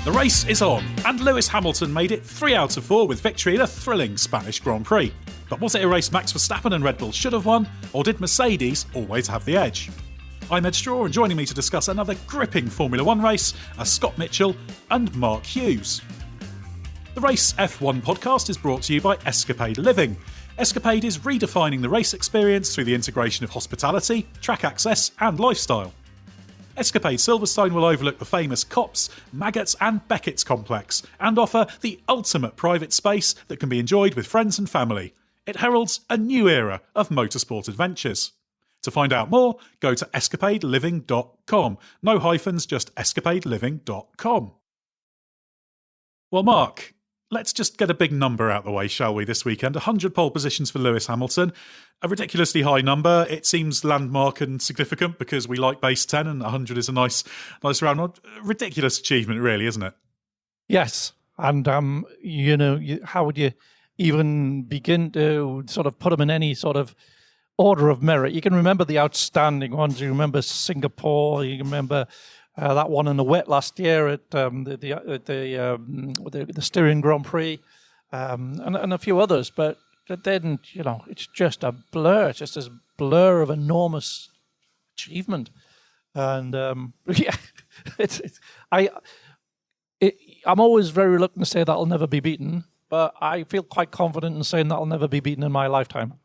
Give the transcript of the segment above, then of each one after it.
The race is on, and Lewis Hamilton made it 3 out of 4 with victory in a thrilling Spanish Grand Prix. But was it a race Max Verstappen and Red Bull should have won, or did Mercedes always have the edge? I'm Ed Straw, and joining me to discuss another gripping Formula 1 race are Scott Mitchell and Mark Hughes. The Race F1 podcast is brought to you by Escapade Living. Escapade is redefining the race experience through the integration of hospitality, track access and lifestyle. Escapade Silverstone will overlook the famous Copse, Maggots and Beckett's complex and offer the ultimate private space that can be enjoyed with friends and family. It heralds a new era of motorsport adventures. To find out more, go to escapadeliving.com. No hyphens, just escapadeliving.com. Well, Mark, let's just get a big number out the way, shall we, this weekend? 100 pole positions for Lewis Hamilton. A ridiculously high number. It seems landmark and significant because we like base 10 and 100 is a nice round. Ridiculous achievement, really, isn't it? Yes. And, how would you even begin to sort of put them in any sort of order of merit? You can remember the outstanding ones. You remember Singapore. You remember that one in the wet last year at the Styrian Grand Prix, and a few others. But then, it's just a blur. It's just this blur of enormous achievement. And I'm always very reluctant to say that'll never be beaten, but I feel quite confident in saying that'll never be beaten in my lifetime.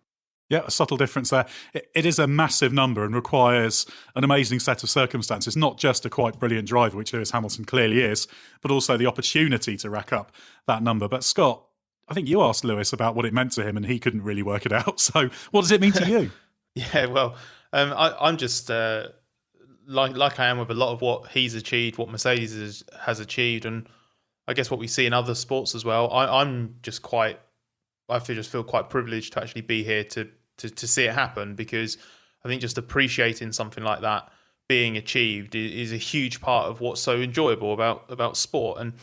Yeah, a subtle difference there. It is a massive number and requires an amazing set of circumstances, not just a quite brilliant driver, which Lewis Hamilton clearly is, but also the opportunity to rack up that number. But Scott, I think you asked Lewis about what it meant to him and he couldn't really work it out. So what does it mean to you? Yeah, well, I'm just like I am with a lot of what he's achieved, what Mercedes has achieved, and I guess what we see in other sports as well. I just feel quite privileged to actually be here to see it happen, because I think just appreciating something like that being achieved is a huge part of what's so enjoyable about sport. And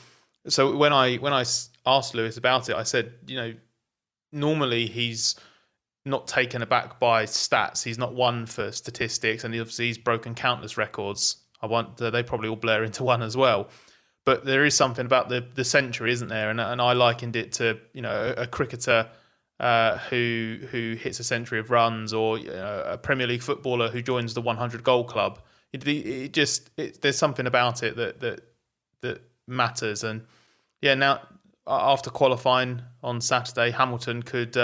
so when I asked Lewis about it, I said, normally he's not taken aback by stats. He's not one for statistics, and obviously he's broken countless records. They probably all blur into one as well. But there is something about the century, isn't there? And I likened it to a cricketer who hits a century of runs, or a Premier League footballer who joins the 100 goal club. There's something about it that matters. And yeah, now after qualifying on Saturday, Hamilton could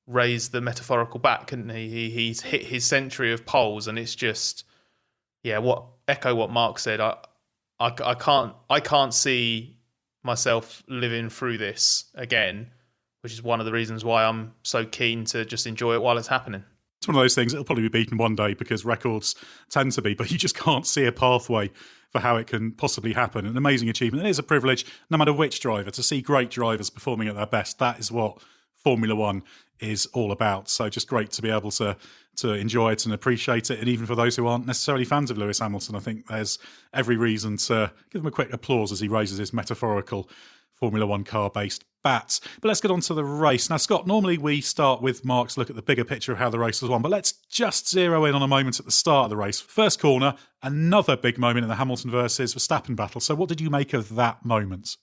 raise the metaphorical bat, couldn't he? He's hit his century of poles, and it's just echo what Mark said. I can't see myself living through this again, which is one of the reasons why I'm so keen to just enjoy it while it's happening. It's one of those things, it'll probably be beaten one day because records tend to be, but you just can't see a pathway for how it can possibly happen. An amazing achievement. It is a privilege, no matter which driver, to see great drivers performing at their best. That is what Formula One is all about. So just great to be able to enjoy it and appreciate it. And even for those who aren't necessarily fans of Lewis Hamilton, I think there's every reason to give him a quick applause as he raises his metaphorical Formula One car-based bat. But let's get on to the race. Now, Scott, normally we start with Mark's look at the bigger picture of how the race was won, but let's just zero in on a moment at the start of the race. First corner, another big moment in the Hamilton versus Verstappen battle. So what did you make of that moment?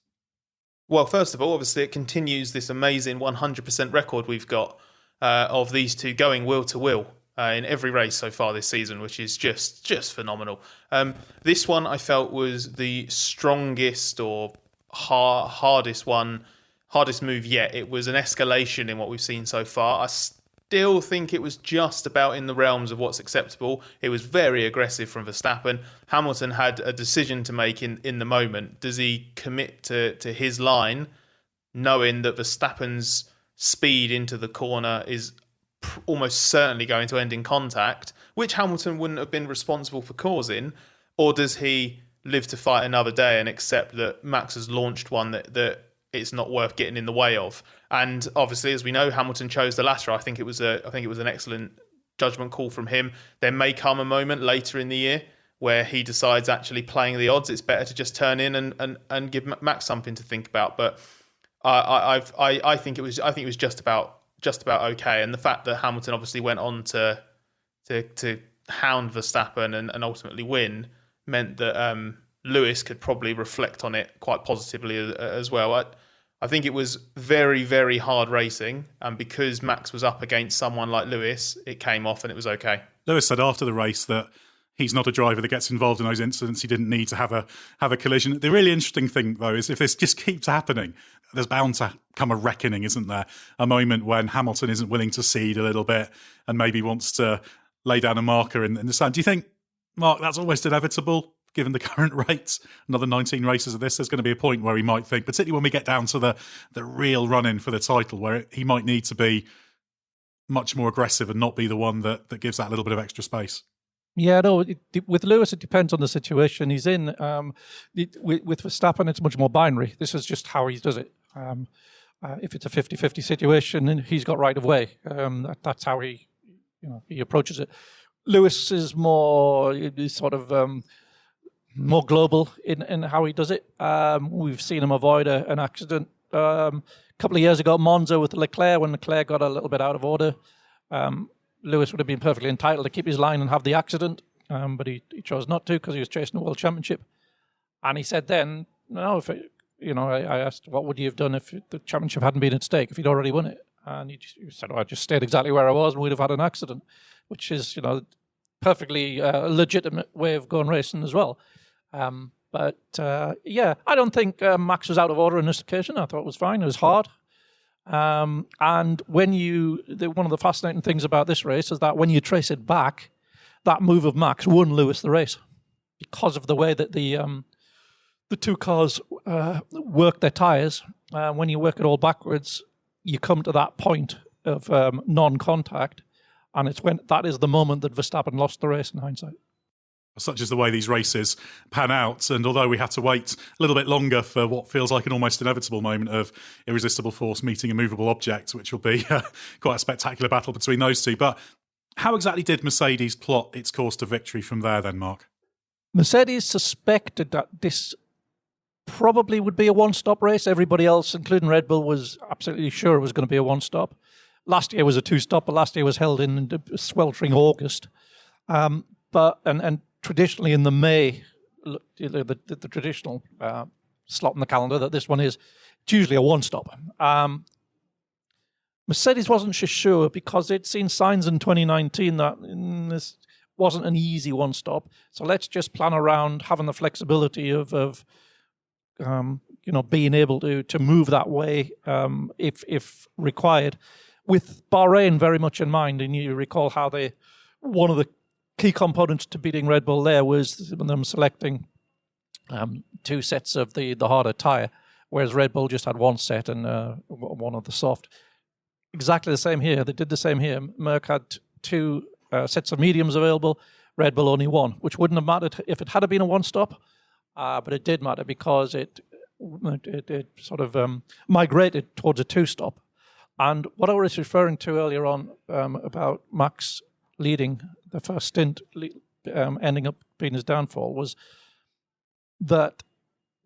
Well, first of all, obviously it continues this amazing 100% record we've got of these two going wheel to wheel in every race so far this season, which is just phenomenal. This one I felt was the strongest or hardest move yet. It was an escalation in what we've seen so far. I still think it was just about in the realms of what's acceptable. It was very aggressive from Verstappen. Hamilton had a decision to make in the moment. Does he commit to his line, knowing that Verstappen's speed into the corner is almost certainly going to end in contact, which Hamilton wouldn't have been responsible for causing? Or does he live to fight another day and accept that Max has launched one that it's not worth getting in the way of? And obviously, as we know, Hamilton chose the latter. I think it was an excellent judgment call from him. There may come a moment later in the year where he decides, actually playing the odds, it's better to just turn in and give Max something to think about. But I think it was just about okay. And the fact that Hamilton obviously went on to hound Verstappen and ultimately win meant that Lewis could probably reflect on it quite positively as well. I think it was very, very hard racing, and because Max was up against someone like Lewis, it came off and it was okay. Lewis said after the race that he's not a driver that gets involved in those incidents. He didn't need to have a collision. The really interesting thing, though, is if this just keeps happening, there's bound to come a reckoning, isn't there? A moment when Hamilton isn't willing to cede a little bit and maybe wants to lay down a marker in the sand. Do you think, Mark, that's almost inevitable? Given the current rates, another 19 races of this, there's going to be a point where he might think, particularly when we get down to the real run-in for the title, where he might need to be much more aggressive and not be the one that gives that little bit of extra space. Yeah, no, with Lewis, it depends on the situation he's in. With Verstappen, it's much more binary. This is just how he does it. If it's a 50-50 situation, he's got right of way. That's how he approaches it. Lewis is more sort of more global in how he does it. We've seen him avoid an accident a couple of years ago at Monza with Leclerc, when Leclerc got a little bit out of order. Lewis would have been perfectly entitled to keep his line and have the accident, but he chose not to because he was chasing the World Championship. And he said then, no, I asked, what would you have done if the championship hadn't been at stake, if he'd already won it? And he said, I just stayed exactly where I was and we'd have had an accident, which is, perfectly legitimate way of going racing as well. But I don't think Max was out of order on this occasion. I thought it was fine. It was hard. And one of the fascinating things about this race is that when you trace it back, that move of Max won Lewis the race because of the way that the two cars work their tyres. When you work it all backwards, you come to that point of non-contact, and that is the moment that Verstappen lost the race in hindsight. Such is the way these races pan out. And although we had to wait a little bit longer for what feels like an almost inevitable moment of irresistible force meeting a movable object, which will be quite a spectacular battle between those two. But how exactly did Mercedes plot its course to victory from there then, Mark? Mercedes suspected that this probably would be a one-stop race. Everybody else, including Red Bull, was absolutely sure it was going to be a one-stop. Last year was a two-stop, but last year was held in sweltering August. But traditionally in the May, the traditional slot in the calendar that this one is, it's usually a one-stop. Mercedes wasn't sure because they'd seen signs in 2019 that this wasn't an easy one-stop. So let's just plan around having the flexibility of being able to move that way if required, with Bahrain very much in mind. And you recall how one of the key components to beating Red Bull there was them selecting two sets of the harder tyre, whereas Red Bull just had one set and one of the soft. Exactly the same here. They did the same here. Merck had two sets of mediums available, Red Bull only one, which wouldn't have mattered if it had been a one-stop, but it did matter because it sort of migrated towards a two-stop. And what I was referring to earlier on about Max leading the first stint, ending up being his downfall, was that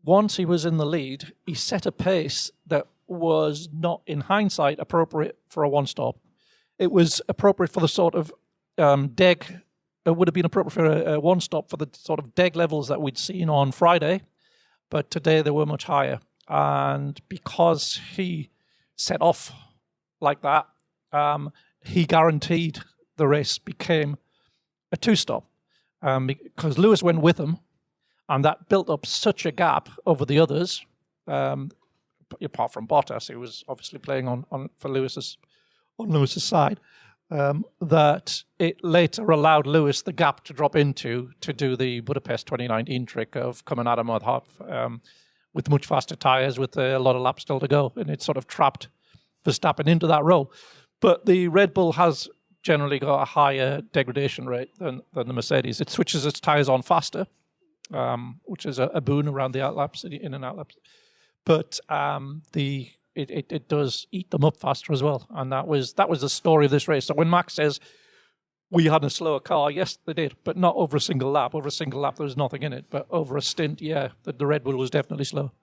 once he was in the lead, he set a pace that was not, in hindsight, appropriate for a one-stop. It was appropriate for the sort of deg. It would have been appropriate for a one-stop for the sort of deg levels that we'd seen on Friday, but today they were much higher. And because he set off like that, he guaranteed the race became a two-stop because Lewis went with him, and that built up such a gap over the others, apart from Bottas, who was obviously playing on Lewis's side, that it later allowed Lewis the gap to drop into to do the Budapest 2019 trick of coming at him with much faster tyres with a lot of laps still to go, and it sort of trapped Verstappen into that role. But the Red Bull has generally got a higher degradation rate than the Mercedes. It switches its tyres on faster, which is a boon around the outlaps, in and outlaps. But it does eat them up faster as well. And that was the story of this race. So when Max says we had a slower car, yes, they did, but not over a single lap. Over a single lap, there was nothing in it. But over a stint, yeah, the Red Bull was definitely slow.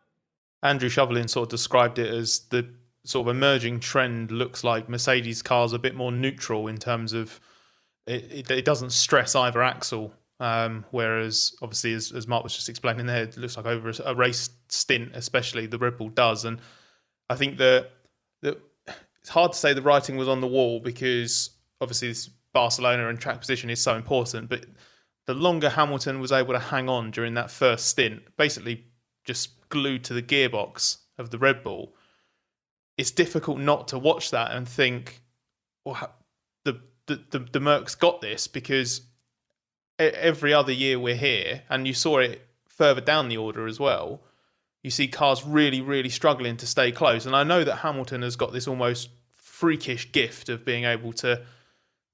Andrew Shovelin sort of described it as the sort of emerging trend looks like Mercedes cars a bit more neutral in terms of it doesn't stress either axle Whereas, obviously, as Mark was just explaining there, it looks like over a race stint, especially, the Red Bull does. And I think that it's hard to say the writing was on the wall because, obviously, this Barcelona and track position is so important. But the longer Hamilton was able to hang on during that first stint, basically just glued to the gearbox of the Red Bull, it's difficult not to watch that and think, well, the Mercs got this, because every other year we're here, and you saw it further down the order as well, you see cars really, really struggling to stay close. And I know that Hamilton has got this almost freakish gift of being able to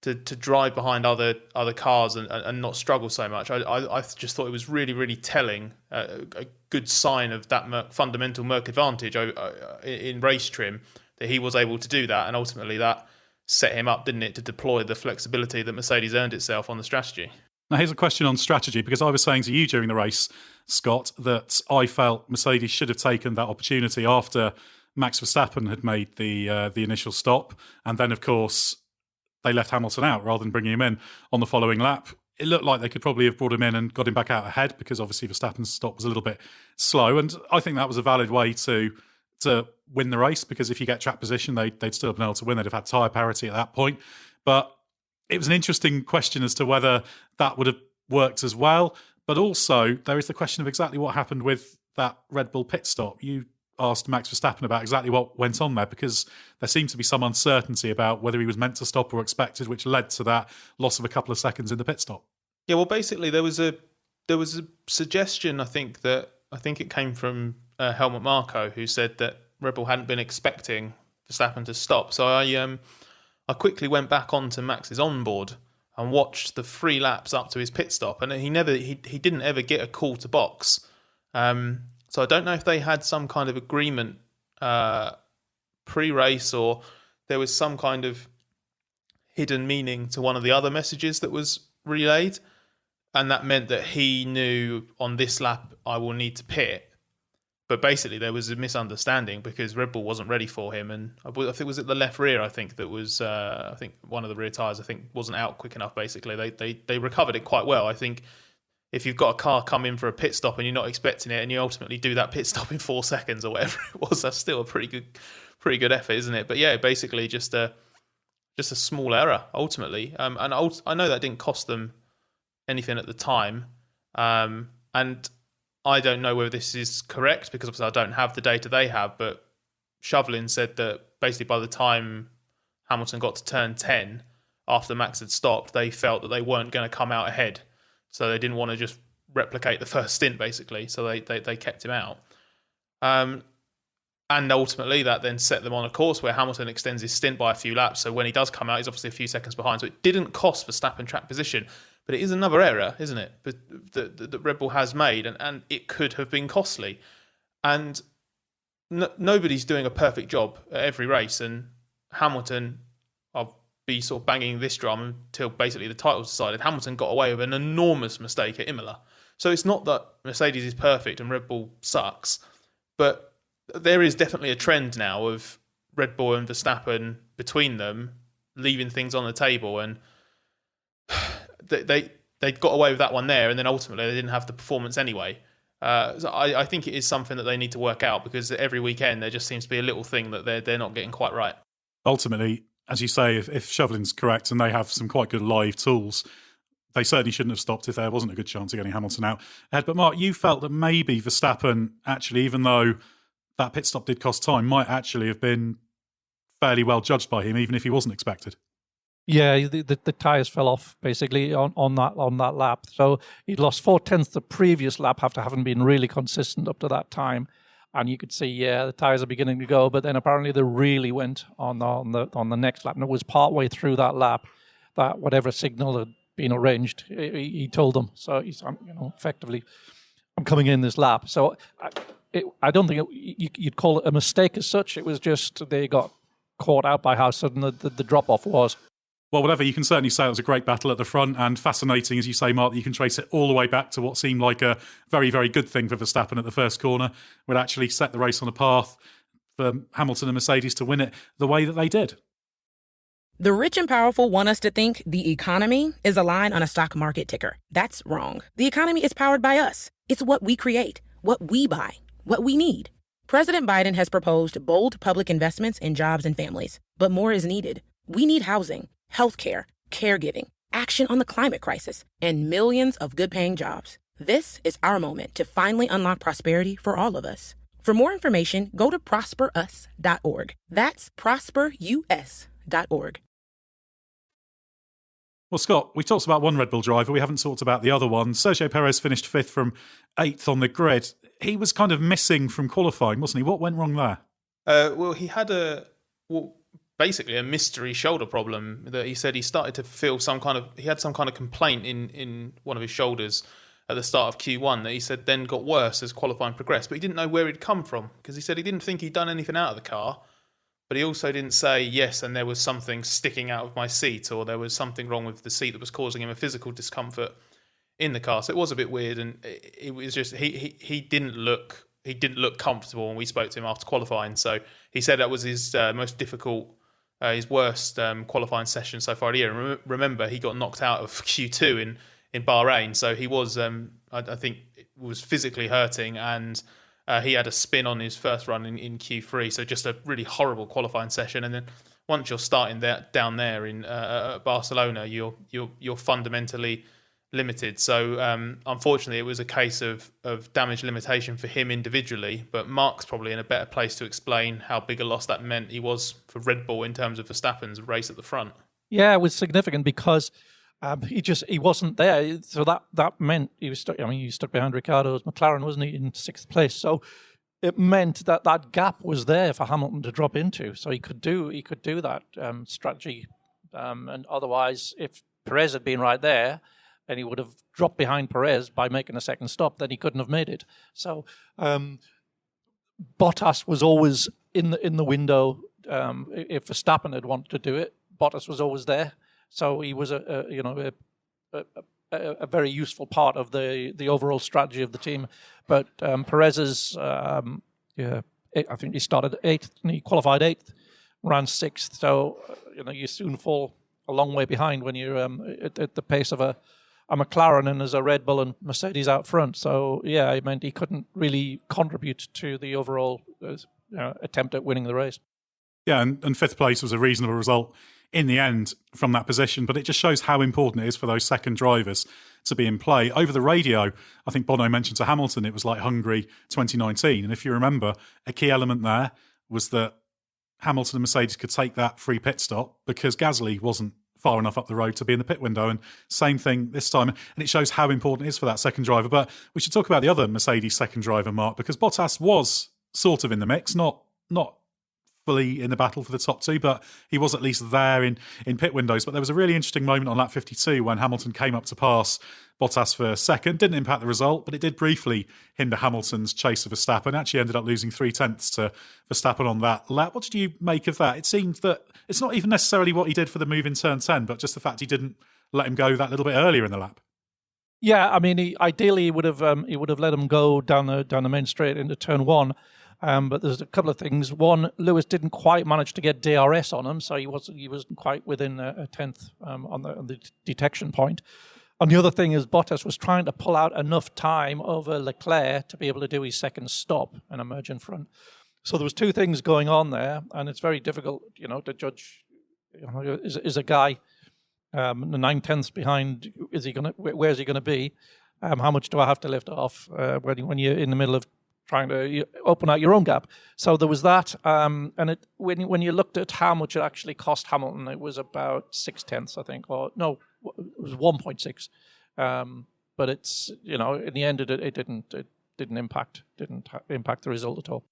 drive behind other cars and not struggle so much. I just thought it was really, really telling, a good sign of that fundamental Merc advantage in race trim, that he was able to do that, and ultimately that set him up, didn't it, to deploy the flexibility that Mercedes earned itself on the strategy. Now, here's a question on strategy, because I was saying to you during the race, Scott, that I felt Mercedes should have taken that opportunity after Max Verstappen had made the initial stop, and then, of course, they left Hamilton out rather than bringing him in on the following lap. It looked like they could probably have brought him in and got him back out ahead, because obviously Verstappen's stop was a little bit slow, and I think that was a valid way to win the race, because if you get track position, they'd still have been able to win. They'd have had tyre parity at that point. But it was an interesting question as to whether that would have worked as well. But also, there is the question of exactly what happened with that Red Bull pit stop. You asked Max Verstappen about exactly what went on there, because there seemed to be some uncertainty about whether he was meant to stop or expected, which led to that loss of a couple of seconds in the pit stop. Yeah, well, basically, there was a suggestion, I think it came from Helmut Marko, who said that Red Bull hadn't been expecting Verstappen to stop. So I quickly went back onto Max's onboard and watched the 3 laps up to his pit stop, and he didn't ever get a call to box. So I don't know if they had some kind of agreement pre-race, or there was some kind of hidden meaning to one of the other messages that was relayed, and that meant that he knew on this lap I will need to pit. But basically, there was a misunderstanding because Red Bull wasn't ready for him, and I think it was at the left rear. I think that was. I think one of the rear tyres wasn't out quick enough. Basically, they recovered it quite well. I think if you've got a car come in for a pit stop and you're not expecting it, and you ultimately do that pit stop in 4 seconds or whatever it was, that's still a pretty good effort, isn't it? But yeah, basically just a small error ultimately, and I know that didn't cost them anything at the time, and I don't know whether this is correct, because obviously I don't have the data they have, but Chauvelin said that basically by the time Hamilton got to turn 10, after Max had stopped, they felt that they weren't going to come out ahead. So they didn't want to just replicate the first stint, basically. So they kept him out. And ultimately that then set them on a course where Hamilton extends his stint by a few laps. So when he does come out, he's obviously a few seconds behind. So it didn't cost Verstappen track position. But it is another error, isn't it, that Red Bull has made, and it could have been costly. And nobody's doing a perfect job at every race, and Hamilton, I'll be sort of banging this drum until basically the title's decided, Hamilton got away with an enormous mistake at Imola. So it's not that Mercedes is perfect and Red Bull sucks, but there is definitely a trend now of Red Bull and Verstappen between them leaving things on the table, and they got away with that one there, and then ultimately they didn't have the performance anyway. So I think it is something that they need to work out, because every weekend there just seems to be a little thing that they're not getting quite right. Ultimately, as you say, if Chauvelin's correct and they have some quite good live tools, they certainly shouldn't have stopped if there wasn't a good chance of getting Hamilton out ahead. But Mark, you felt that maybe Verstappen actually, even though that pit stop did cost time, might actually have been fairly well judged by him, even if he wasn't expected. Yeah, the tyres fell off basically on that lap. So he'd lost 4/10 the previous lap after having been really consistent up to that time, and you could see the tyres are beginning to go. But then apparently they really went on the next lap, and it was partway through that lap that whatever signal had been arranged, he told them. So he's effectively, I'm coming in this lap. So I don't think you'd call it a mistake as such. It was just they got caught out by how sudden the drop off was. Well, whatever, you can certainly say it was a great battle at the front, and fascinating, as you say, Mark, that you can trace it all the way back to what seemed like a very, very good thing for Verstappen at the first corner, would actually set the race on a path for Hamilton and Mercedes to win it the way that they did. The rich and powerful want us to think the economy is a line on a stock market ticker. That's wrong. The economy is powered by us. It's what we create, what we buy, what we need. President Biden has proposed bold public investments in jobs and families, but more is needed. We need housing, healthcare, caregiving, action on the climate crisis, and millions of good-paying jobs. This is our moment to finally unlock prosperity for all of us. For more information, go to prosperus.org. That's prosperus.org. Well, Scott, we talked about one Red Bull driver. We haven't talked about the other one. Sergio Perez finished 5th from 8th on the grid. He was kind of missing from qualifying, wasn't he? What went wrong there? Well, he had basically a mystery shoulder problem that he said he started to feel he had some kind of complaint in one of his shoulders at the start of Q1 that he said then got worse as qualifying progressed, but he didn't know where it'd come from because he said he didn't think he'd done anything out of the car, but he also didn't say yes and there was something sticking out of my seat or there was something wrong with the seat that was causing him a physical discomfort in the car. So it was a bit weird, and it was just he didn't look comfortable when we spoke to him after qualifying. So he said that was his most difficult, his worst qualifying session so far of the year. Remember, he got knocked out of Q2 in Bahrain, so he was I think it was physically hurting, and he had a spin on his first run in Q3. So just a really horrible qualifying session, and then once you're starting down there in Barcelona, you're fundamentally limited. So unfortunately, it was a case of damage limitation for him individually, but Mark's probably in a better place to explain how big a loss that meant he was for Red Bull in terms of Verstappen's race at the front. Yeah, it was significant because he wasn't there. So that meant he was stuck. I mean, he was stuck behind Ricciardo's McLaren, wasn't he, in 6th place? So it meant that gap was there for Hamilton to drop into. So he could do that strategy, and otherwise, if Perez had been right there, and he would have dropped behind Perez by making a second stop, then he couldn't have made it. So Bottas was always in the window. If Verstappen had wanted to do it, Bottas was always there. So he was a very useful part of the overall strategy of the team. But Perez's, I think he started 8th and he qualified 8th, ran 6th. So you soon fall a long way behind when you're at the pace of a McLaren and there's a Red Bull and Mercedes out front. So, yeah, it meant he couldn't really contribute to the overall attempt at winning the race. Yeah, and 5th place was a reasonable result in the end from that position, but it just shows how important it is for those second drivers to be in play. Over the radio, I think Bono mentioned to Hamilton it was like Hungary 2019, and if you remember, a key element there was that Hamilton and Mercedes could take that free pit stop because Gasly wasn't far enough up the road to be in the pit window, and same thing this time. And it shows how important it is for that second driver. But we should talk about the other Mercedes second driver, Mark, because Bottas was sort of in the mix, not fully in the battle for the top two, but he was at least there in pit windows. But there was a really interesting moment on lap 52 when Hamilton came up to pass Bottas for second. Didn't impact the result, but it did briefly hinder Hamilton's chase of Verstappen. Actually ended up losing 0.3 to Verstappen on that lap. What did you make of that? It seemed that it's not even necessarily what he did for the move in turn 10, but just the fact he didn't let him go that little bit earlier in the lap. Yeah, I mean, ideally he would have let him go down the main straight into turn 1. But there's a couple of things. One, Lewis didn't quite manage to get DRS on him, so he wasn't quite within a 10th on the detection point. And the other thing is Bottas was trying to pull out enough time over Leclerc to be able to do his second stop and emerge in front. So there was two things going on there, and it's very difficult, to judge. Is a guy 9/10 behind? Where's he going to be? How much do I have to lift off when you're in the middle of trying to open out your own gap? So there was that, and when you looked at how much it actually cost Hamilton, it was about 0.6, I think, or no, it was 1.6. But it's in the end it didn't impact the result at all.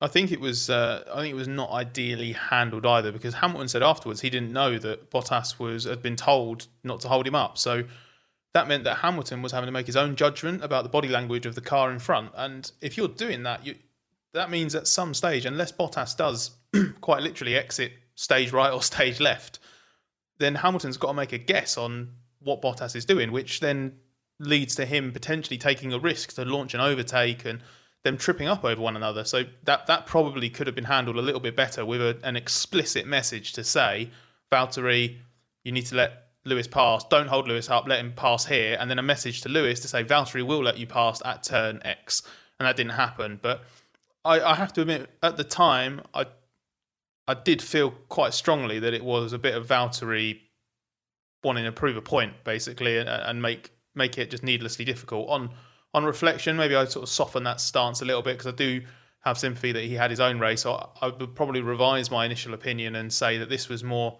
I think it was not ideally handled either, because Hamilton said afterwards he didn't know that Bottas had been told not to hold him up. So that meant that Hamilton was having to make his own judgment about the body language of the car in front. And if you're doing that, that means at some stage, unless Bottas does quite literally exit stage right or stage left, then Hamilton's got to make a guess on what Bottas is doing, which then leads to him potentially taking a risk to launch an overtake and them tripping up over one another. So that probably could have been handled a little bit better with an explicit message to say, Valtteri, you need to let Lewis pass. Don't hold Lewis up. Let him pass here. And then a message to Lewis to say Valtteri will let you pass at turn X. And that didn't happen. But I have to admit, at the time, I did feel quite strongly that it was a bit of Valtteri wanting to prove a point, basically, and make it just needlessly difficult. On reflection, maybe I sort of soften that stance a little bit because I do have sympathy that he had his own race. So I would probably revise my initial opinion and say that this was more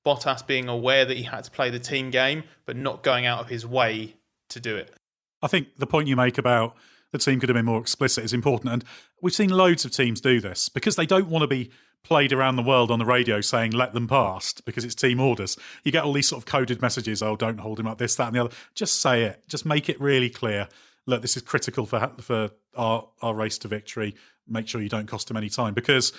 Bottas being aware that he had to play the team game, but not going out of his way to do it. I think the point you make about the team could have been more explicit is important. And we've seen loads of teams do this because they don't want to be played around the world on the radio saying, let them past, because it's team orders. You get all these sort of coded messages, oh, don't hold him up, this, that, and the other. Just say it. Just make it really clear. Look, this is critical for our race to victory. Make sure you don't cost him any time, because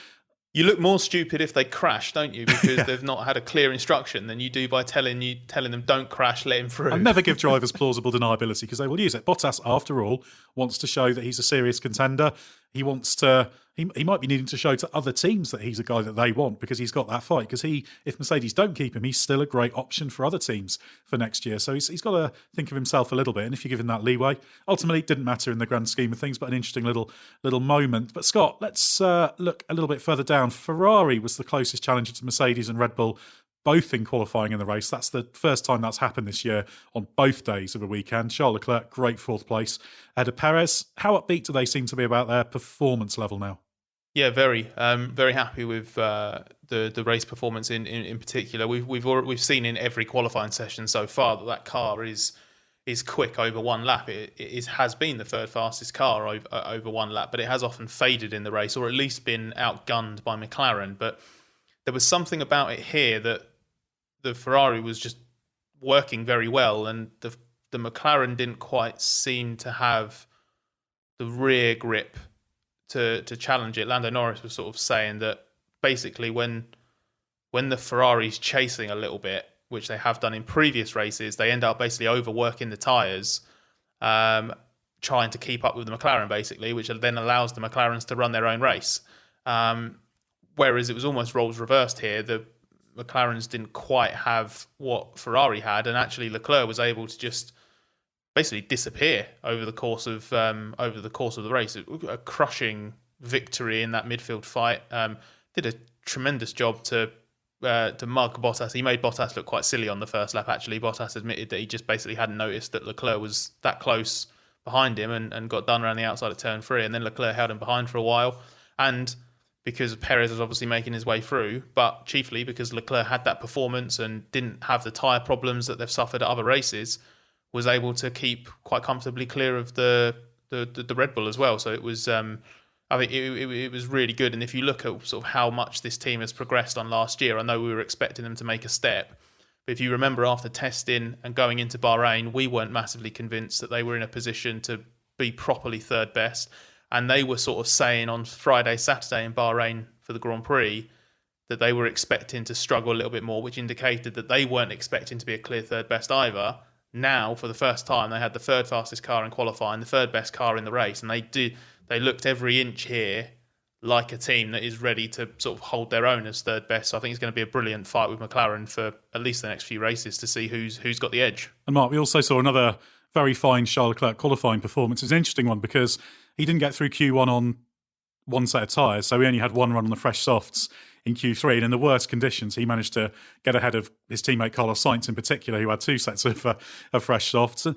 you look more stupid if they crash, don't you? Because they've not had a clear instruction than you do by telling them don't crash, let him through. And never give drivers plausible deniability because they will use it. Bottas, after all, wants to show that he's a serious contender. He wants to. He might be needing to show to other teams that he's a guy that they want because he's got that fight. Because if Mercedes don't keep him, he's still a great option for other teams for next year. So he's got to think of himself a little bit. And if you give him that leeway, ultimately it didn't matter in the grand scheme of things, but an interesting little moment. But Scott, let's look a little bit further down. Ferrari was the closest challenger to Mercedes and Red Bull, both in qualifying in the race. That's the first time that's happened this year on both days of a weekend. Charles Leclerc, great fourth place ahead of Perez. How upbeat do they seem to be about their performance level now? Yeah, very happy with the race performance in particular. We've seen in every qualifying session so far that car is quick over one lap. It has been the third fastest car over one lap, but it has often faded in the race, or at least been outgunned by McLaren. But there was something about it here that the Ferrari was just working very well, and the McLaren didn't quite seem to have the rear grip to challenge it. Lando Norris was sort of saying that basically when the Ferrari's chasing a little bit, which they have done in previous races, they end up basically overworking the tyres, trying to keep up with the McLaren, basically, which then allows the McLarens to run their own race. Whereas it was almost roles reversed here. The McLarens didn't quite have what Ferrari had, and actually Leclerc was able to just basically disappear over the course of the race. A crushing victory in that midfield fight. Did a tremendous job to mug Bottas. He made Bottas look quite silly on the first lap, actually. Bottas admitted that he just basically hadn't noticed that Leclerc was that close behind him and got done around the outside of turn 3, and then Leclerc held him behind for a while. And because Perez was obviously making his way through, but chiefly because Leclerc had that performance and didn't have the tyre problems that they've suffered at other races, was able to keep quite comfortably clear of the Red Bull as well. So it was, I think it was really good. And if you look at sort of how much this team has progressed on last year, I know we were expecting them to make a step, but if you remember after testing and going into Bahrain, we weren't massively convinced that they were in a position to be properly third best. And they were sort of saying on Friday, Saturday in Bahrain for the Grand Prix that they were expecting to struggle a little bit more, which indicated that they weren't expecting to be a clear third best either. Now, for the first time, they had the third fastest car in qualifying, the third best car in the race, and they looked every inch here like a team that is ready to sort of hold their own as third best. So I think it's going to be a brilliant fight with McLaren for at least the next few races to see who's got the edge. And Mark, we also saw another very fine Charles Leclerc qualifying performance. It's an interesting one because he didn't get through Q1 on one set of tyres, so he only had one run on the fresh softs in Q3, and in the worst conditions, he managed to get ahead of his teammate Carlos Sainz in particular, who had two sets of fresh softs. And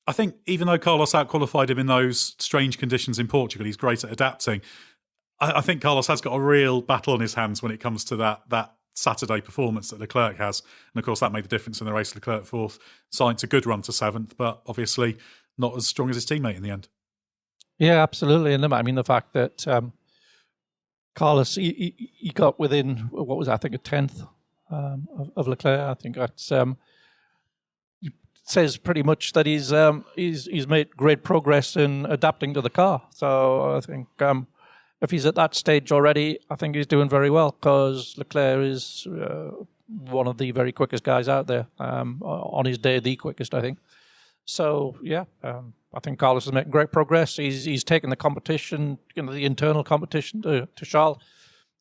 I think even though Carlos out-qualified him in those strange conditions in Portugal, he's great at adapting. I think Carlos has got a real battle on his hands when it comes to that Saturday performance that Leclerc has. And of course, that made the difference in the race. Leclerc fourth, Sainz a good run to seventh, but obviously not as strong as his teammate in the end. Yeah, absolutely. And I mean, the fact that Carlos, he got within, what was that, I think a tenth of Leclerc. I think that's says pretty much that he's made great progress in adapting to the car. So I think if he's at that stage already, I think he's doing very well, because Leclerc is one of the very quickest guys out there. On his day, the quickest, I think. So yeah, I think Carlos is making great progress. He's taken the competition, the internal competition to Charles,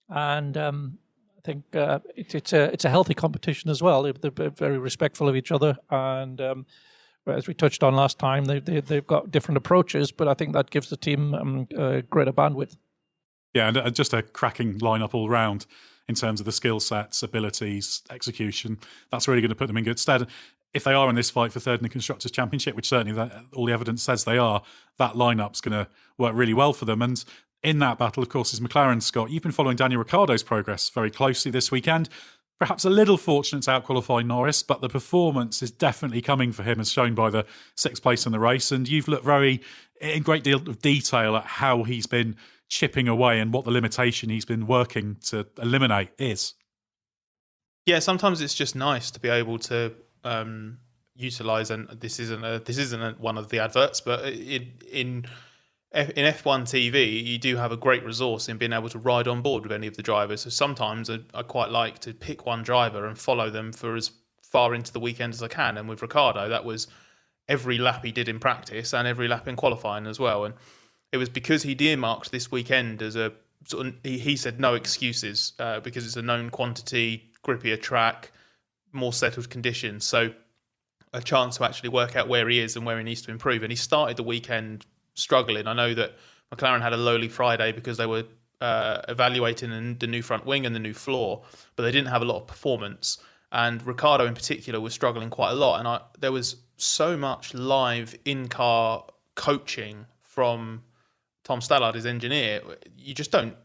and I think it's a healthy competition as well. They're very respectful of each other, and as we touched on last time, they've got different approaches, but I think that gives the team greater bandwidth. Yeah, and just a cracking lineup all round in terms of the skill sets, abilities, execution. That's really going to put them in good stead. If they are in this fight for third in the Constructors' Championship, which certainly all the evidence says they are, that lineup's going to work really well for them. And in that battle, of course, is McLaren. Scott, you've been following Daniel Ricciardo's progress very closely this weekend. Perhaps a little fortunate to out-qualify Norris, but the performance is definitely coming for him, as shown by the 6th place in the race. And you've looked in great deal of detail at how he's been chipping away and what the limitation he's been working to eliminate is. Yeah, sometimes it's just nice to be able to utilise, and this isn't one of the adverts, but in F1 TV, you do have a great resource in being able to ride on board with any of the drivers. So sometimes I quite like to pick one driver and follow them for as far into the weekend as I can. And with Ricciardo, that was every lap he did in practice and every lap in qualifying as well. And it was because he'd earmarked this weekend as a sort of, he said no excuses because it's a known quantity, grippier track, more settled conditions. So a chance to actually work out where he is and where he needs to improve. And he started the weekend struggling. I know that McLaren had a lowly Friday because they were evaluating the new front wing and the new floor, but they didn't have a lot of performance. And Ricciardo in particular was struggling quite a lot. And there was so much live in-car coaching from Tom Stallard, his engineer. You just don't.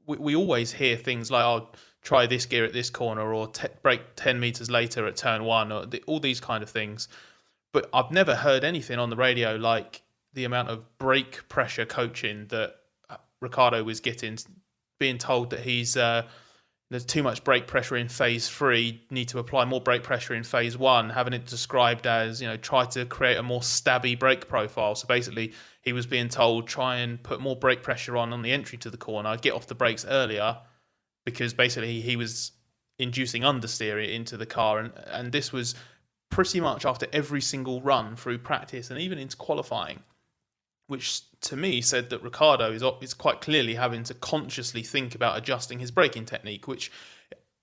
We always hear things like, "Oh, try this gear at this corner," or brake 10 meters later at turn 1, or all these kind of things. But I've never heard anything on the radio like the amount of brake pressure coaching that Ricciardo was getting, being told that there's too much brake pressure in phase 3, need to apply more brake pressure in phase 1, having it described as, try to create a more stabby brake profile. So basically, he was being told, try and put more brake pressure on the entry to the corner, get off the brakes earlier, because basically he was inducing understeer into the car. And this was pretty much after every single run through practice and even into qualifying, which to me said that Ricciardo is quite clearly having to consciously think about adjusting his braking technique, which,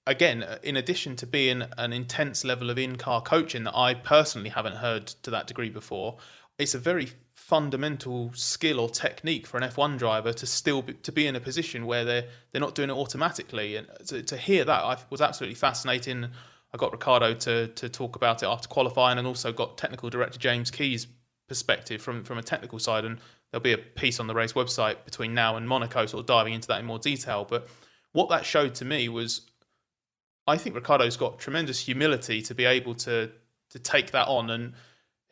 again, in addition to being an intense level of in-car coaching that I personally haven't heard to that degree before, it's a very fundamental skill or technique for an F1 driver to be in a position where they're not doing it automatically. And to hear that was absolutely fascinating. I got Ricciardo to talk about it after qualifying, and also got technical director James Key's perspective from a technical side, and there'll be a piece on the race website between now and Monaco sort of diving into that in more detail. But what that showed to me was, I think Ricciardo's got tremendous humility to be able to take that on, and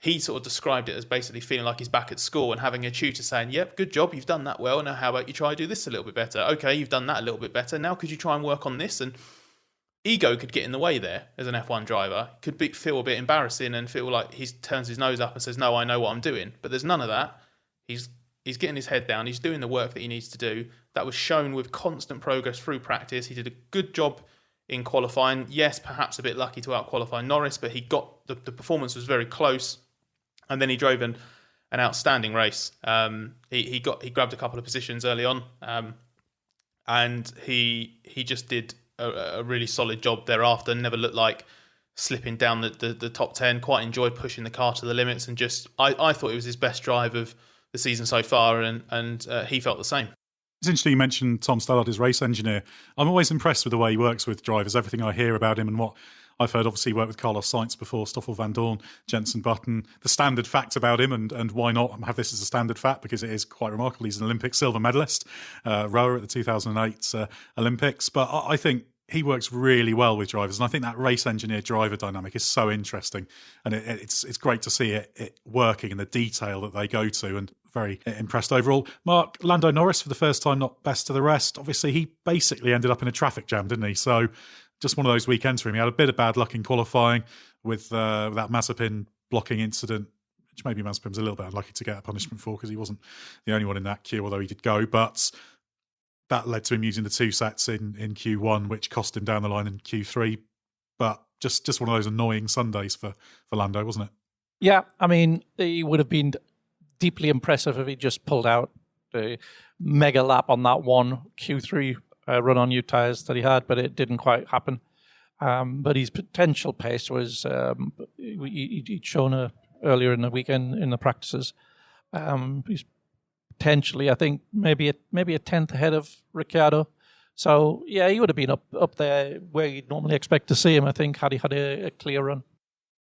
he sort of described it as basically feeling like he's back at school and having a tutor saying, yep, good job, you've done that well, now how about you try to do this a little bit better? Okay, you've done that a little bit better, now could you try and work on this? And ego could get in the way there as an F1 driver. Could feel a bit embarrassing and feel like he turns his nose up and says, no, I know what I'm doing. But there's none of that. He's getting his head down. He's doing the work that he needs to do. That was shown with constant progress through practice. He did a good job in qualifying. Yes, perhaps a bit lucky to out-qualify Norris, but he got the performance was very close. And then he drove an outstanding race. He grabbed a couple of positions early on, and he just did a really solid job thereafter. Never looked like slipping down the top 10. Quite enjoyed pushing the car to the limits, and just I thought it was his best drive of the season so far, and he felt the same. It's interesting you mentioned Tom Stallard, his race engineer. I'm always impressed with the way he works with drivers. Everything I hear about him and what I've heard, obviously, he worked with Carlos Sainz before, Stoffel Van Dorn, Jenson Button. The standard fact about him, and why not have this as a standard fact, because it is quite remarkable. He's an Olympic silver medalist, rower at the 2008 Olympics. But I think he works really well with drivers, and I think that race engineer-driver dynamic is so interesting. And it's great to see it working and the detail that they go to, and very impressed overall. Mark, Lando Norris, for the first time, not best of the rest. Obviously, he basically ended up in a traffic jam, didn't he? So just one of those weekends for him. He had a bit of bad luck in qualifying with that Mazepin blocking incident, which maybe Mazepin was a little bit unlucky to get a punishment for, because he wasn't the only one in that queue, although he did go. But that led to him using the two sets in Q1, which cost him down the line in Q3. But just one of those annoying Sundays for Lando, wasn't it? Yeah, I mean, it would have been deeply impressive if he just pulled out the mega lap on that one Q3 run on new tyres that he had, but it didn't quite happen. But his potential pace was he'd shown earlier in the weekend in the practices. He's potentially, I think, maybe a tenth ahead of Ricciardo. So yeah, he would have been up there where you'd normally expect to see him, I think, had he had a clear run.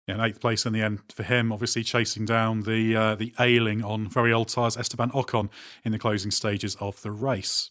Yeah, and 8th place in the end for him, obviously chasing down the ailing on very old tyres Esteban Ocon in the closing stages of the race.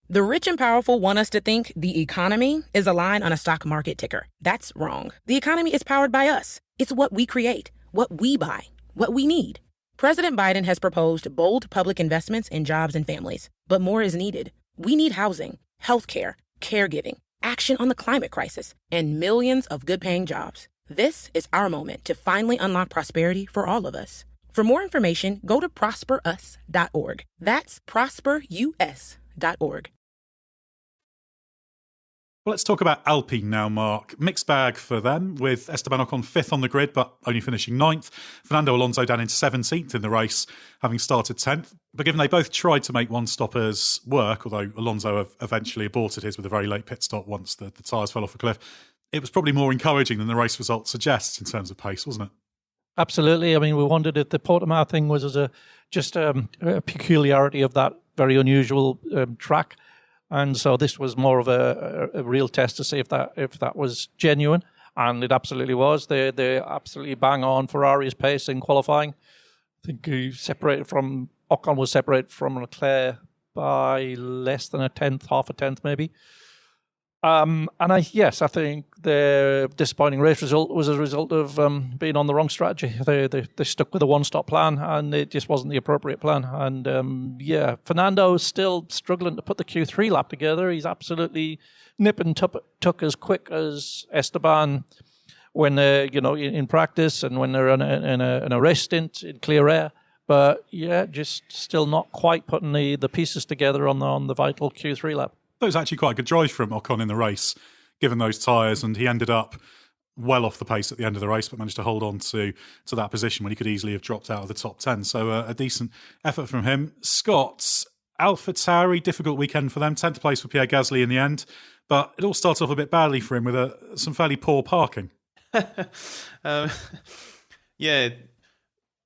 The rich and powerful want us to think the economy is a line on a stock market ticker. That's wrong. The economy is powered by us. It's what we create, what we buy, what we need. President Biden has proposed bold public investments in jobs and families, but more is needed. We need housing, healthcare, caregiving, action on the climate crisis, and millions of good-paying jobs. This is our moment to finally unlock prosperity for all of us. For more information, go to prosperus.org. That's prosperus.org. Well, let's talk about Alpine now, Mark. Mixed bag for them, with Esteban Ocon 5th on the grid, but only finishing 9th. Fernando Alonso down into 17th in the race, having started 10th. But given they both tried to make one-stoppers work, although Alonso eventually aborted his with a very late pit stop once the tyres fell off a cliff, it was probably more encouraging than the race result suggests in terms of pace, wasn't it? Absolutely. I mean, we wondered if the Portimao thing was just a peculiarity of that very unusual track. And so this was more of a real test to see if that was genuine, and it absolutely was. They absolutely bang on Ferrari's pace in qualifying. I think Ocon was separated from Leclerc by less than a tenth, half a tenth maybe. I think the disappointing race result was a result of being on the wrong strategy. They stuck with a one-stop plan, and it just wasn't the appropriate plan. And Fernando's still struggling to put the Q3 lap together. He's absolutely nip and tuck as quick as Esteban when in practice and when they're in a race stint in clear air. But yeah, just still not quite putting the pieces together on the vital Q3 lap. That was actually quite a good drive from Ocon in the race, given those tyres, and he ended up well off the pace at the end of the race, but managed to hold on to that position when he could easily have dropped out of the top 10. So a decent effort from him. Scott's AlphaTauri, difficult weekend for them. 10th place for Pierre Gasly in the end, but it all started off a bit badly for him with some fairly poor parking. Yeah.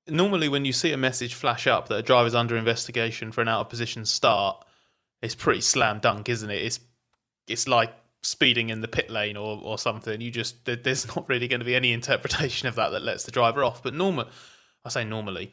Normally when you see a message flash up that a driver's under investigation for an out-of-position start, it's pretty slam dunk, isn't it? It's like speeding in the pit lane or something. There's not really going to be any interpretation of that lets the driver off. But normally,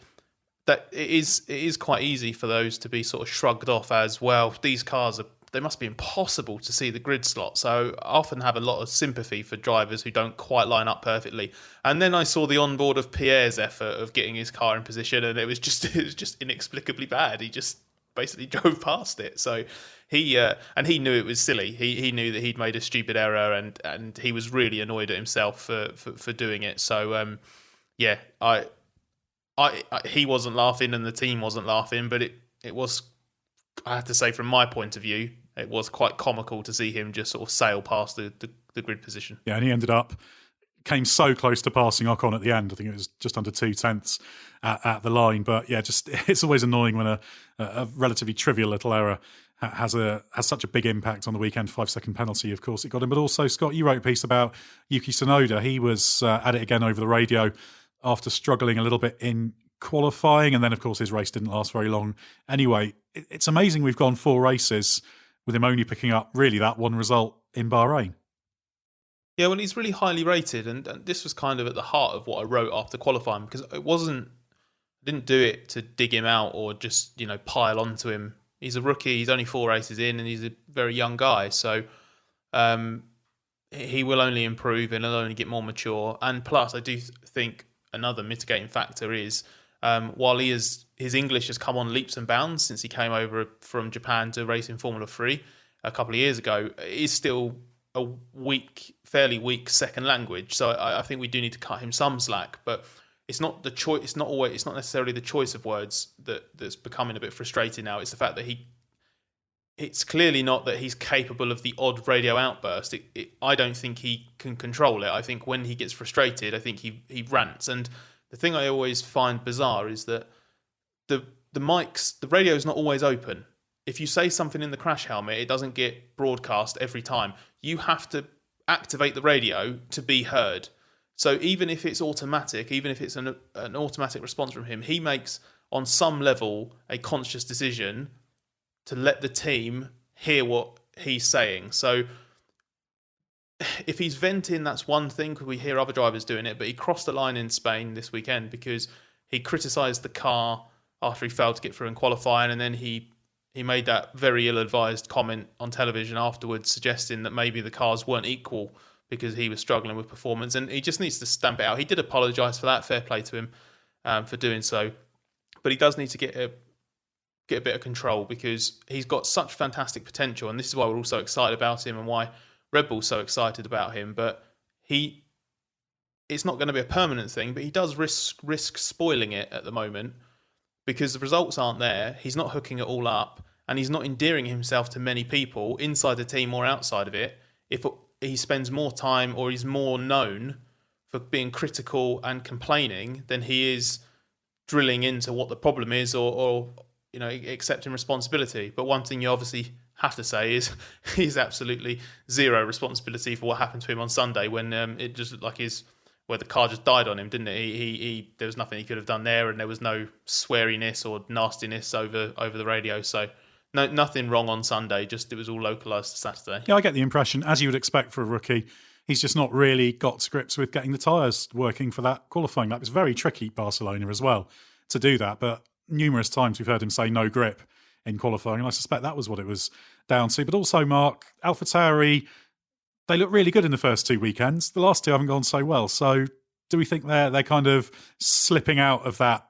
that it is quite easy for those to be sort of shrugged off as, well, these cars they must be impossible to see the grid slot. So I often have a lot of sympathy for drivers who don't quite line up perfectly. And then I saw the onboard of Pierre's effort of getting his car in position, and it was just inexplicably bad. He just basically drove past it. So he knew it was silly. He knew that he'd made a stupid error, and he was really annoyed at himself for doing it. So he wasn't laughing and the team wasn't laughing, but it was, I have to say, from my point of view, it was quite comical to see him just sort of sail past the grid position. Yeah, and he came so close to passing Ocon at the end. I think it was just under 2 tenths at the line. But yeah, it's always annoying when a relatively trivial little error has such a big impact on the weekend. 5-second penalty, of course, it got him. But also, Scott, you wrote a piece about Yuki Tsunoda. He was at it again over the radio after struggling a little bit in qualifying, and then of course his race didn't last very long anyway. It's amazing we've gone 4 races with him only picking up really that one result in Bahrain. Yeah, well, he's really highly rated, and this was kind of at the heart of what I wrote after qualifying, because I didn't do it to dig him out or just pile onto him. He's a rookie, he's only 4 races in, and he's a very young guy, so he will only improve and he'll only get more mature. And plus, I do think another mitigating factor is while his English has come on leaps and bounds since he came over from Japan to race in Formula 3 a couple of years ago, it is still a fairly weak second language. So I think we do need to cut him some slack, but it's not the choice. It's not necessarily the choice of words that's becoming a bit frustrating now. It's the fact that it's clearly not that he's capable of the odd radio outburst. I don't think he can control it. I think when he gets frustrated, I think he rants. And the thing I always find bizarre is that the radio is not always open. if you say something in the crash helmet, it doesn't get broadcast every time. You have to activate the radio to be heard. So even if it's automatic, even if it's an automatic response from him, he makes, on some level, a conscious decision to let the team hear what he's saying. So if he's venting, that's one thing, because we hear other drivers doing it, but he crossed the line in Spain this weekend because he criticised the car after he failed to get through in qualifying, and then he made that very ill-advised comment on television afterwards, suggesting that maybe the cars weren't equal because he was struggling with performance, and he just needs to stamp it out. He did apologise for that, fair play to him for doing so, but he does need to get a bit of control, because he's got such fantastic potential, and this is why we're all so excited about him and why Red Bull's so excited about him. But it's not going to be a permanent thing, but he does risk spoiling it at the moment, because the results aren't there. He's not hooking it all up, and he's not endearing himself to many people inside the team or outside of it. If he spends more time, or he's more known for being critical and complaining, than he is drilling into what the problem is, or accepting responsibility. But one thing you obviously have to say is he's absolutely zero responsibility for what happened to him on Sunday, when it just looked like where the car just died on him, didn't it? He there was nothing he could have done there, and there was no sweariness or nastiness over the radio. So nothing wrong on Sunday, just it was all localised to Saturday. Yeah, I get the impression, as you would expect for a rookie, he's just not really got to grips with getting the tyres working for that qualifying lap. It's very tricky, Barcelona as well, to do that. But numerous times we've heard him say no grip in qualifying, and I suspect that was what it was down to. But also, Mark, AlphaTauri, they look really good in the first 2 weekends. The last two haven't gone so well. So do we think they're kind of slipping out of that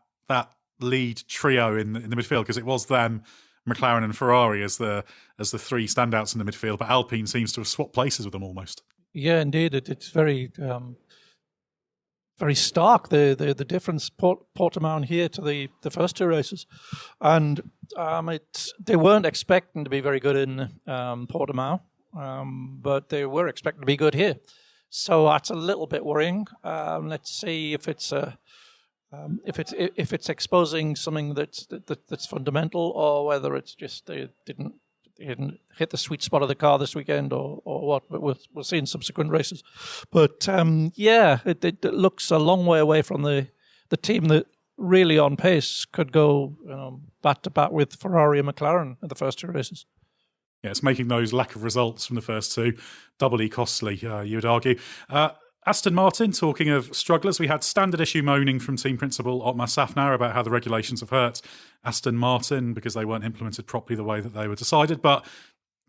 lead trio in the midfield? Because it was them, McLaren and Ferrari as the three standouts in the midfield, but Alpine seems to have swapped places with them almost. Yeah, indeed. It's very very stark, the difference Portimao here to the first two races. And they weren't expecting to be very good in Portimao, but they were expecting to be good here. So that's a little bit worrying. Let's see if it's exposing something that's fundamental, or whether it's just they didn't hit the sweet spot of the car this weekend, or what. But we'll see in subsequent races. But it looks a long way away from the team that really on pace could go bat to bat with Ferrari and McLaren in the first two races. Yeah, it's making those lack of results from the first two doubly costly, you would argue. Aston Martin, talking of strugglers, we had standard issue moaning from team principal Otmar Safnauer about how the regulations have hurt Aston Martin because they weren't implemented properly the way that they were decided. But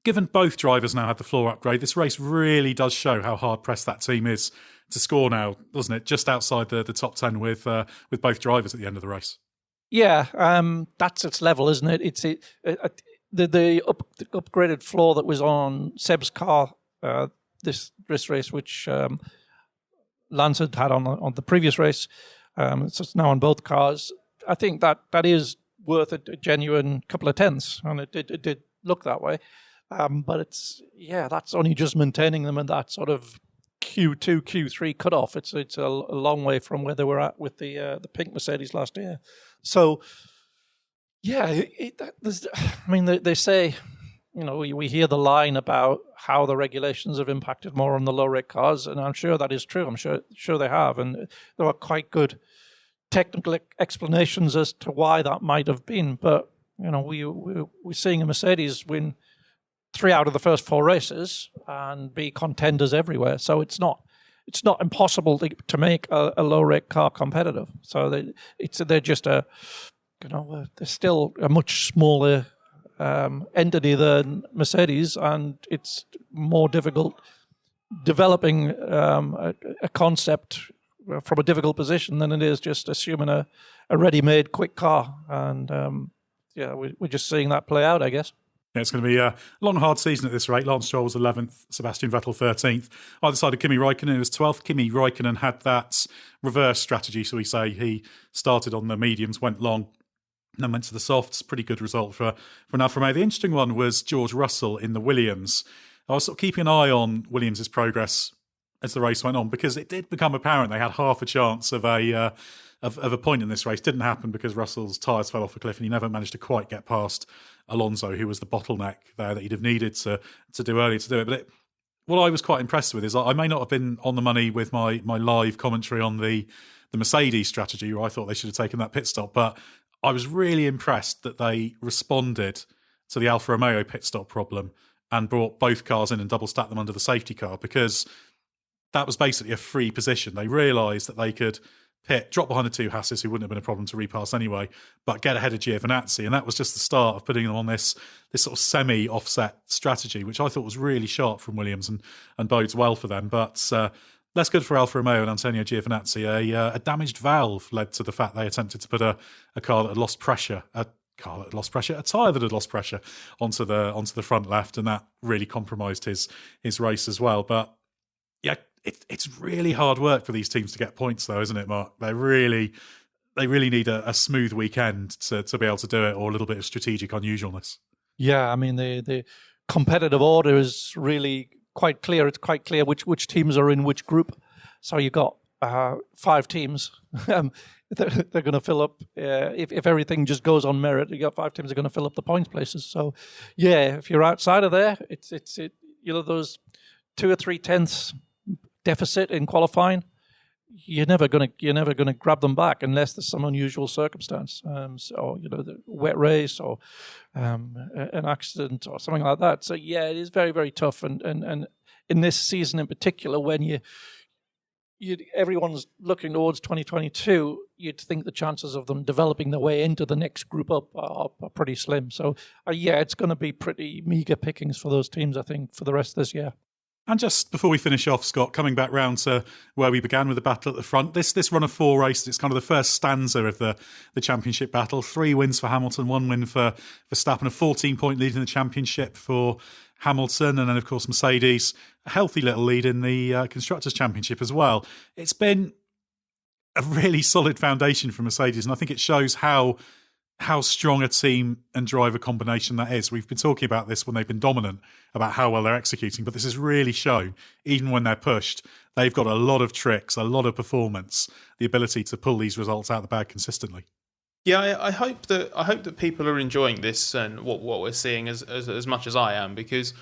given both drivers now had the floor upgrade, this race really does show how hard-pressed that team is to score now, doesn't it? Just outside the top 10 with both drivers at the end of the race. Yeah, that's its level, isn't it? It's the upgraded floor that was on Seb's car this race, which Lance had on the previous race, so it's now on both cars. I think that is worth a genuine couple of tenths, and it did look that way. But that's only just maintaining them in that sort of Q2, Q3 cutoff. It's a long way from where they were at with the pink Mercedes last year. So they say, we hear the line about how the regulations have impacted more on the low-rate cars, and I'm sure that is true. I'm sure they have, and there are quite good technical explanations as to why that might have been. But we're seeing a Mercedes win 3 out of the first 4 races and be contenders everywhere. So it's not impossible to make a low-rate car competitive. So they're just they're still a much smaller entity than Mercedes, and it's more difficult developing a concept from a difficult position than it is just assuming a ready-made quick car. And we're just seeing that play out, I guess. Yeah, it's going to be a long, hard season at this rate. Lance Stroll was 11th, Sebastian Vettel 13th. Either side of Kimi Räikkönen was 12th. Kimi Räikkönen had that reverse strategy, so we say he started on the mediums, went long, and then went to the softs. Pretty good result for an Alfa Romeo. The interesting one was George Russell in the Williams. I was sort of keeping an eye on Williams' progress as the race went on, because it did become apparent they had half a chance of a point in this race. Didn't happen because Russell's tyres fell off a cliff and he never managed to quite get past Alonso, who was the bottleneck there that he'd have needed to do earlier to do it. But what I was quite impressed with is I may not have been on the money with my live commentary on the Mercedes strategy, where I thought they should have taken that pit stop, but I was really impressed that they responded to the Alfa Romeo pit stop problem and brought both cars in and double stacked them under the safety car, because that was basically a free position. They realised that they could drop behind the two Hasses, who wouldn't have been a problem to repass anyway, but get ahead of Giovinazzi. And that was just the start of putting them on this sort of semi-offset strategy, which I thought was really sharp from Williams and bodes well for them. But less good for Alfa Romeo and Antonio Giovinazzi. A damaged valve led to the fact they attempted to put a car that had lost pressure, a tyre that had lost pressure onto the front left, and that really compromised his race as well. But yeah, it's really hard work for these teams to get points, though, isn't it, Mark? They really need a smooth weekend to be able to do it, or a little bit of strategic unusualness. Yeah, I mean, the competitive order is really quite clear. It's quite clear which teams are in which group. So you've got 5 teams. They're going to fill up, if everything just goes on merit, you got 5 teams that are going to fill up the points places. So, yeah, if you're outside of there, it's those 2 or 3 tenths deficit in qualifying, you're never going to grab them back unless there's some unusual circumstance, the wet race or an accident or something like that. So yeah, it is very, very tough, and in this season in particular, when everyone's looking towards 2022, you'd think the chances of them developing their way into the next group up are pretty slim. So it's going to be pretty meagre pickings for those teams, I think, for the rest of this year. And just before we finish off, Scott, coming back round to where we began with the battle at the front, this run of 4 races, it's kind of the first stanza of the championship battle. 3 wins for Hamilton, 1 win for Verstappen, a 14-point lead in the championship for Hamilton, and then, of course, Mercedes, a healthy little lead in the Constructors' Championship as well. It's been a really solid foundation for Mercedes, and I think it shows how strong a team and driver combination that is. We've been talking about this when they've been dominant, about how well they're executing, but this has really shown, even when they're pushed, they've got a lot of tricks, a lot of performance, the ability to pull these results out of the bag consistently. Yeah, I hope that people are enjoying this and what we're seeing as much as I am, because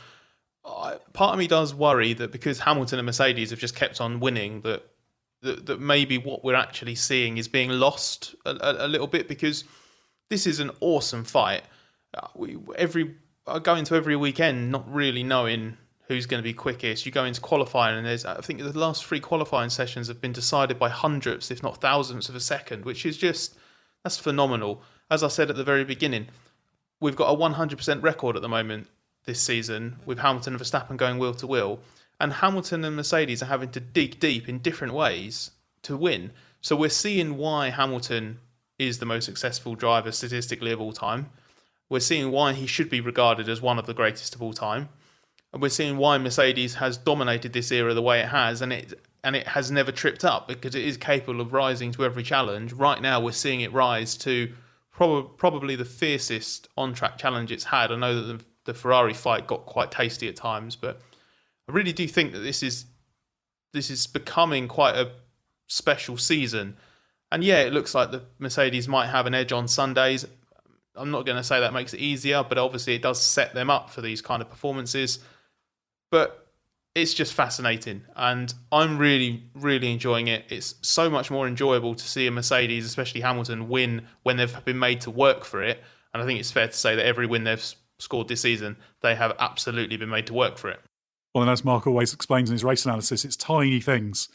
part of me does worry that because Hamilton and Mercedes have just kept on winning, that maybe what we're actually seeing is being lost a little bit, because this is an awesome fight. I go into every weekend not really knowing who's going to be quickest. You go into qualifying, and I think the last 3 qualifying sessions have been decided by hundredths, if not thousandths of a second, which is that's phenomenal. As I said at the very beginning, we've got a 100% record at the moment this season, with Hamilton and Verstappen going wheel to wheel, and Hamilton and Mercedes are having to dig deep in different ways to win. So we're seeing why Hamilton is the most successful driver statistically of all time. We're seeing why he should be regarded as one of the greatest of all time. And we're seeing why Mercedes has dominated this era the way it has, and it has never tripped up, because it is capable of rising to every challenge. Right now, we're seeing it rise to probably the fiercest on-track challenge it's had. I know that the Ferrari fight got quite tasty at times, but I really do think that this is becoming quite a special season. And yeah, it looks like the Mercedes might have an edge on Sundays. I'm not going to say that makes it easier, but obviously it does set them up for these kind of performances. But it's just fascinating, and I'm really, really enjoying it. It's so much more enjoyable to see a Mercedes, especially Hamilton, win when they've been made to work for it. And I think it's fair to say that every win they've scored this season, they have absolutely been made to work for it. Well, and as Mark always explains in his race analysis, it's tiny things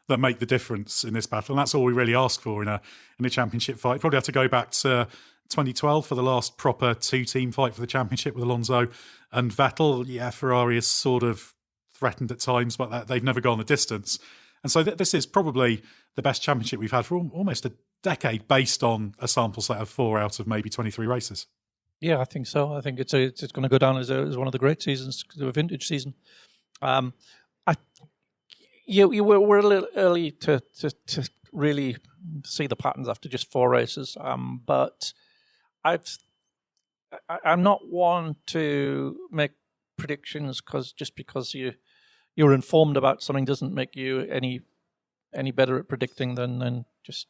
that make the difference in this battle, and that's all we really ask for in a championship fight. Probably have to go back to 2012 for the last proper 2-team fight for the championship with Alonso and Vettel. Yeah, Ferrari is sort of threatened at times, but they've never gone the distance. And so this is probably the best championship we've had for almost a decade, based on a sample set of 4 out of maybe 23 races. Yeah, I think so. I think it's going to go down as one of the great seasons, a vintage season. You were a little early to really see the patterns after just 4 races, but I'm not one to make predictions because you're informed about something doesn't make you any better at predicting than just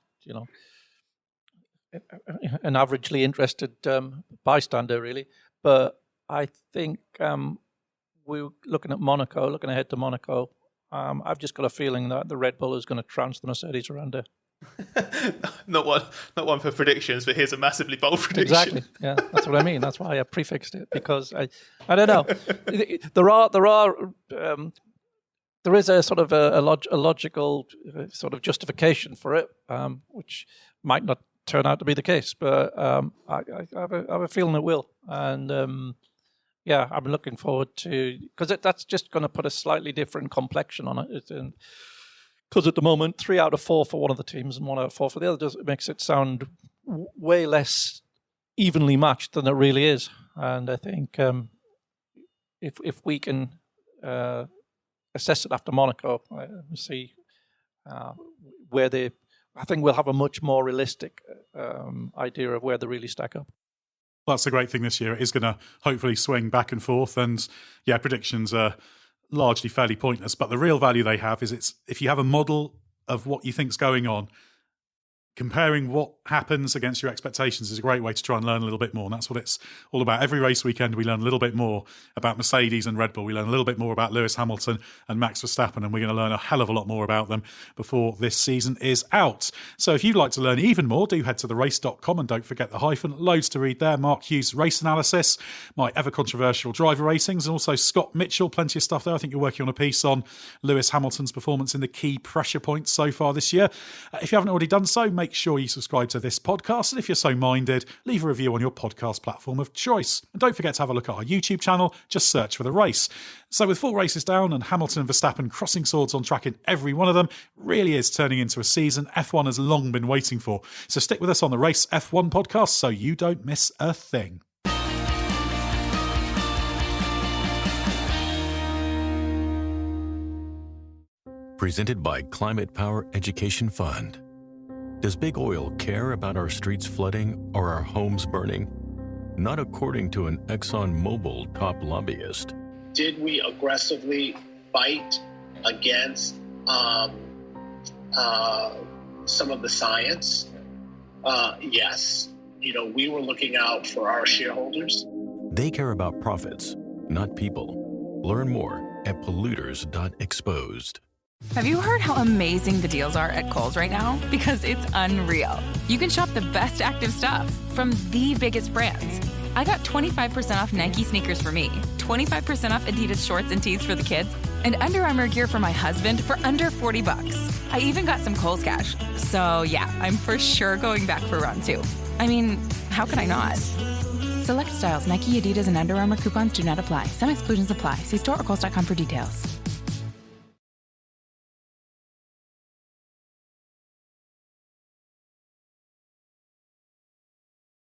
an averagely interested bystander, really. But I think we're looking ahead to Monaco. I've just got a feeling that the Red Bull is going to trounce the Mercedes around there. Not one for predictions, but here's a massively bold prediction. Exactly. Yeah, that's what I mean. That's why I prefixed it, because I don't know. There is a sort of a logical sort of justification for it, which might not turn out to be the case, but I have a feeling it will. And I'm looking forward to, because that's just going to put a slightly different complexion on it. Because at the moment, 3 out of 4 for one of the teams and 1 out of 4 for the other, it makes it sound way less evenly matched than it really is. And I think if we can assess it after Monaco, see where I think we'll have a much more realistic idea of where they really stack up. Well, that's the great thing this year. It is going to hopefully swing back and forth. And yeah, predictions are largely fairly pointless. But the real value they have is if you have a model of what you think's going on, comparing what happens against your expectations is a great way to try and learn a little bit more. And that's what it's all about. Every race weekend, we learn a little bit more about Mercedes and Red Bull. We learn a little bit more about Lewis Hamilton and Max Verstappen, and we're going to learn a hell of a lot more about them before this season is out. So if you'd like to learn even more, do head to therace.com and don't forget the hyphen. Loads to read there. Mark Hughes' race analysis, my ever-controversial driver ratings, and also Scott Mitchell, plenty of stuff there. I think you're working on a piece on Lewis Hamilton's performance in the key pressure points so far this year. If you haven't already done so, make sure you subscribe to this podcast, and if you're so minded, leave a review on your podcast platform of choice. And don't forget to have a look at our YouTube channel, just search for The Race. So with 4 races down and Hamilton and Verstappen crossing swords on track in every one of them, really is turning into a season F1 has long been waiting for. So stick with us on the Race F1 podcast so you don't miss a thing. Presented by Climate Power Education Fund. Does Big Oil care about our streets flooding or our homes burning? Not according to an ExxonMobil top lobbyist. Did we aggressively fight against some of the science? Yes. We were looking out for our shareholders. They care about profits, not people. Learn more at polluters.exposed. Have you heard how amazing the deals are at Kohl's right now? Because it's unreal. You can shop the best active stuff from the biggest brands. I got 25% off Nike sneakers for me, 25% off Adidas shorts and tees for the kids, and Under Armour gear for my husband for under $40. I even got some Kohl's cash. So yeah, I'm for sure going back for round 2. I mean, how can I not? Select styles, Nike, Adidas, and Under Armour coupons do not apply. Some exclusions apply. See store or Kohl's.com for details.